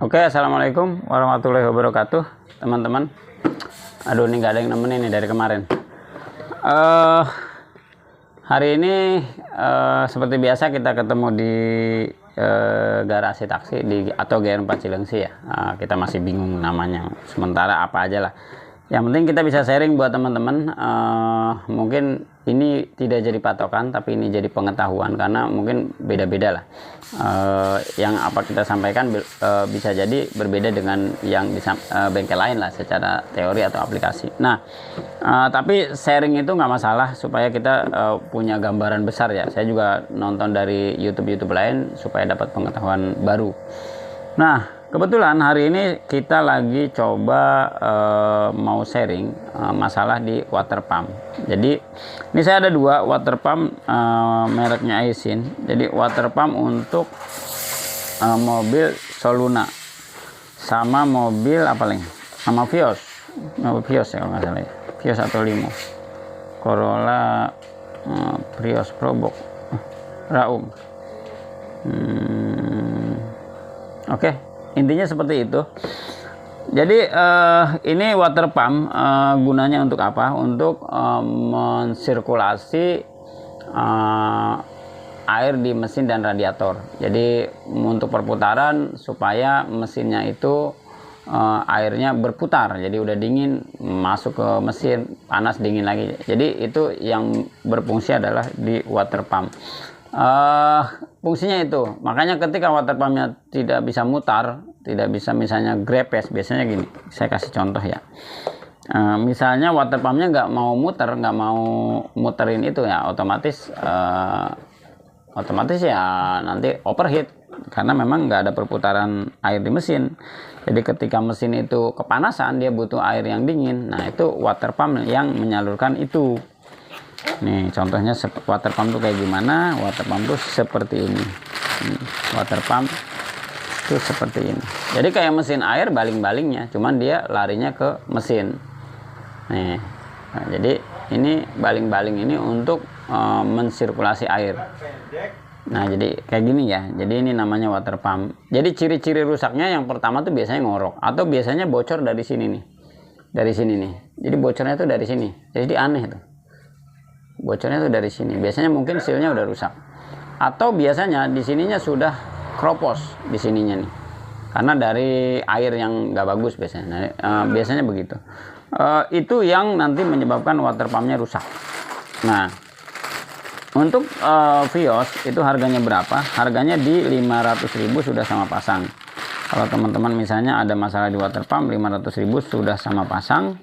Oke, assalamualaikum warahmatullahi wabarakatuh, teman-teman. Aduh, ini nggak ada yang nemenin nih dari kemarin. Hari ini seperti biasa kita ketemu di garasi taksi atau GR4 Cilengsi ya. Kita masih bingung namanya. Sementara apa aja lah. Yang penting kita bisa sharing buat teman-teman. Mungkin ini tidak jadi patokan, tapi ini jadi pengetahuan karena mungkin beda-beda lah. Yang apa kita sampaikan bisa jadi berbeda dengan yang di bengkel lain lah secara teori atau aplikasi. Nah, tapi sharing itu nggak masalah supaya kita punya gambaran besar ya. Saya juga nonton dari YouTube lain supaya dapat pengetahuan baru. Nah, kebetulan hari ini kita lagi coba mau sharing masalah di water pump. Jadi ini saya ada dua water pump mereknya Aisin. Jadi water pump untuk mobil Soluna sama mobil apa lagi? Sama Vios. Mobil Vios ya kalau nggak salah ya. Vios atau Limo. Corolla Prius Probox Raum. Oke, intinya seperti itu. Jadi ini water pump gunanya untuk apa? Untuk mensirkulasi air di mesin dan radiator. Jadi untuk perputaran supaya mesinnya itu airnya berputar. Jadi udah dingin masuk ke mesin, panas dingin lagi. Jadi itu yang berfungsi adalah di water pump. Fungsinya itu, makanya ketika water pumpnya tidak bisa mutar, tidak bisa misalnya grepes, biasanya gini, saya kasih contoh ya. Misalnya water pumpnya nggak mau muterin itu ya, otomatis ya nanti overheat karena memang nggak ada perputaran air di mesin. Jadi ketika mesin itu kepanasan, dia butuh air yang dingin. Nah, itu water pump yang menyalurkan itu. Nih contohnya water pump tuh kayak gimana. Water pump tuh seperti ini. Water pump tuh seperti ini. Jadi kayak mesin air baling-balingnya, cuman dia larinya ke mesin. Nih, nah, jadi ini baling-baling ini untuk mensirkulasi air. Nah, jadi kayak gini ya. Jadi ini namanya water pump. Jadi ciri-ciri rusaknya yang pertama tuh biasanya ngorok atau biasanya bocor dari sini nih. Dari sini nih. Jadi bocornya tuh dari sini. Jadi aneh tuh. Bocornya tuh dari sini. Biasanya mungkin sealnya udah rusak. Atau biasanya di sininya sudah kropos di sininya nih. Karena dari air yang nggak bagus biasanya. Biasanya begitu. Itu yang nanti menyebabkan water pumpnya rusak. Nah, untuk Vios itu harganya berapa? Harganya di 500.000 sudah sama pasang. Kalau teman-teman misalnya ada masalah di water pump, 500.000 sudah sama pasang.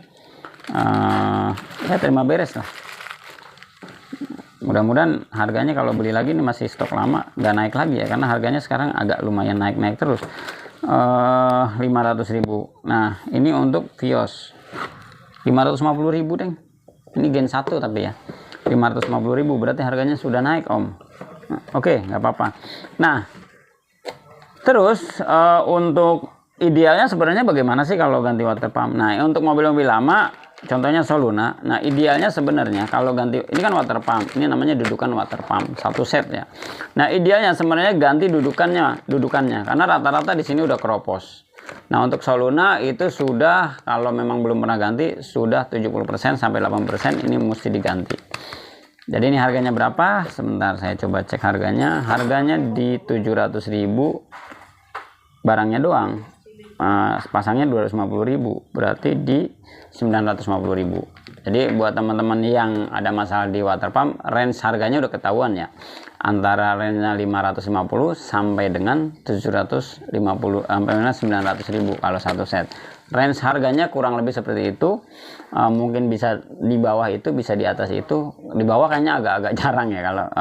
Ya terima beres lah. Mudah-mudahan harganya kalau beli lagi ini masih stok lama, nggak naik lagi ya, karena harganya sekarang agak lumayan naik terus. 500.000. Nah, ini untuk Vios 550.000 deng. Ini Gen 1 tapi ya 550.000 berarti harganya sudah naik om. Oke, nggak apa-apa. Nah, terus untuk idealnya sebenarnya bagaimana sih kalau ganti water pump? Nah, untuk mobil-mobil lama, contohnya Soluna. Nah, idealnya sebenarnya kalau ganti, ini kan water pump, ini namanya dudukan water pump, satu set ya. Nah, idealnya sebenarnya ganti dudukannya, karena rata-rata di sini udah keropos. Nah, untuk Soluna itu sudah, kalau memang belum pernah ganti, sudah 70% sampai 80% ini mesti diganti. Jadi ini harganya berapa? Sebentar saya coba cek harganya. Harganya di 700.000 barangnya doang. Pasangnya 250.000, berarti di 950.000. Jadi buat teman-teman yang ada masalah di water pump, range harganya udah ketahuan ya, antara range-nya 550 sampai dengan 750 sampai dengan 900.000 kalau satu set. Range harganya kurang lebih seperti itu. Mungkin bisa di bawah itu, bisa di atas itu. Di bawah kayaknya agak-agak jarang ya. Kalau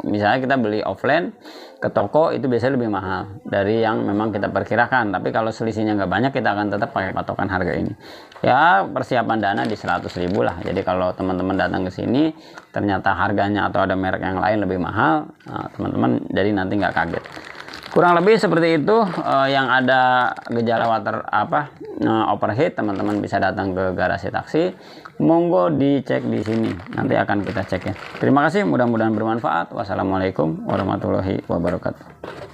misalnya kita beli offline ke toko itu biasanya lebih mahal dari yang memang kita perkirakan. Tapi kalau selisihnya nggak banyak, kita akan tetap pakai patokan harga ini. Ya persiapan dana di 100.000 lah. Jadi kalau teman-teman datang ke sini ternyata harganya atau ada merek yang lain lebih mahal, teman-teman jadi nanti nggak kaget. Kurang lebih seperti itu. Yang ada gejala overheat, teman-teman bisa datang ke garasi taksi. Monggo dicek di sini, nanti akan kita cek ya. Terima kasih, mudah-mudahan bermanfaat. Wassalamualaikum warahmatullahi wabarakatuh.